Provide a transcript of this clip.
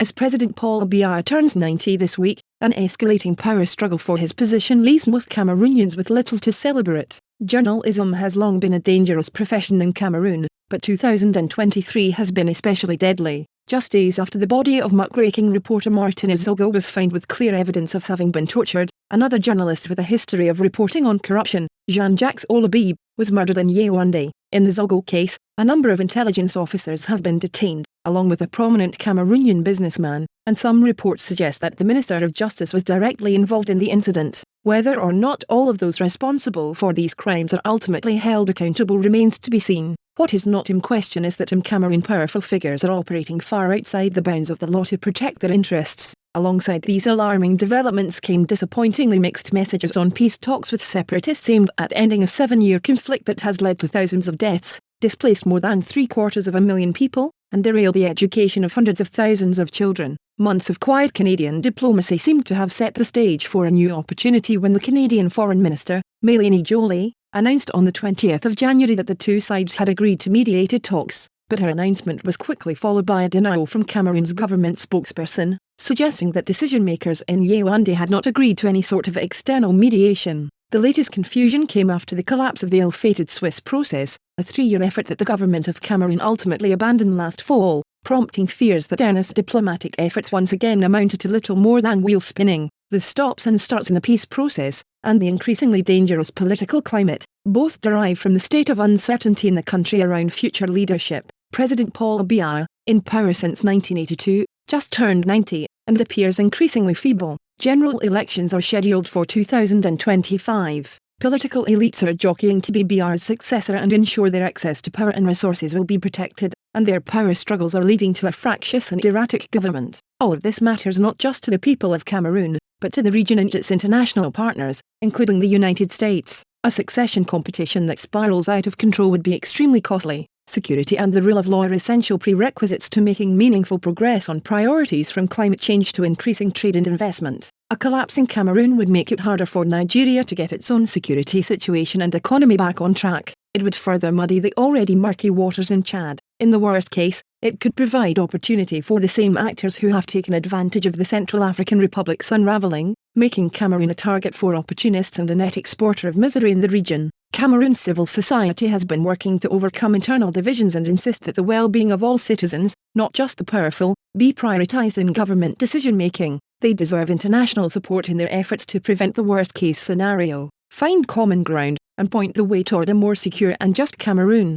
As President Paul Biya turns 90 this week, an escalating power struggle for his position leaves most Cameroonians with little to celebrate. Journalism has long been a dangerous profession in Cameroon, but 2023 has been especially deadly. Just days after the body of muckraking reporter Martinez Zogo was found with clear evidence of having been tortured, another journalist with a history of reporting on corruption, Jean-Jacques Ola Bebe, was murdered in Yaoundé. In the Zogo case, a number of intelligence officers have been detained, along with a prominent Cameroonian businessman, and some reports suggest that the Minister of Justice was directly involved in the incident. Whether or not all of those responsible for these crimes are ultimately held accountable remains to be seen. What is not in question is that in Cameroon powerful figures are operating far outside the bounds of the law to protect their interests. Alongside these alarming developments came disappointingly mixed messages on peace talks with separatists aimed at ending a 7-year conflict that has led to thousands of deaths, displaced more than 750,000 people, and derailed the education of hundreds of thousands of children. Months of quiet Canadian diplomacy seemed to have set the stage for a new opportunity when the Canadian Foreign Minister, Martinez Zogo, announced on the 20th of January that the two sides had agreed to mediated talks, but her announcement was quickly followed by a denial from Cameroon's government spokesperson, suggesting that decision-makers in Yaoundé had not agreed to any sort of external mediation. The latest confusion came after the collapse of the ill-fated Swiss process, a 3-year effort that the government of Cameroon ultimately abandoned last fall, prompting fears that earnest diplomatic efforts once again amounted to little more than wheel spinning. The stops and starts in the peace process, and the increasingly dangerous political climate, both derive from the state of uncertainty in the country around future leadership. President Paul Biya, in power since 1982, just turned 90, and appears increasingly feeble. General elections are scheduled for 2025. Political elites are jockeying to be Biya's successor and ensure their access to power and resources will be protected, and their power struggles are leading to a fractious and erratic government. All of this matters not just to the people of Cameroon, but to the region and its international partners, including the United States. A succession competition that spirals out of control would be extremely costly. Security and the rule of law are essential prerequisites to making meaningful progress on priorities from climate change to increasing trade and investment. A collapsing Cameroon would make it harder for Nigeria to get its own security situation and economy back on track. It would further muddy the already murky waters in Chad. In the worst case, it could provide opportunity for the same actors who have taken advantage of the Central African Republic's unravelling, making Cameroon a target for opportunists and a net exporter of misery in the region. Cameroon's civil society has been working to overcome internal divisions and insist that the well-being of all citizens, not just the powerful, be prioritised in government decision-making. They deserve international support in their efforts to prevent the worst-case scenario, find common ground, and point the way toward a more secure and just Cameroon.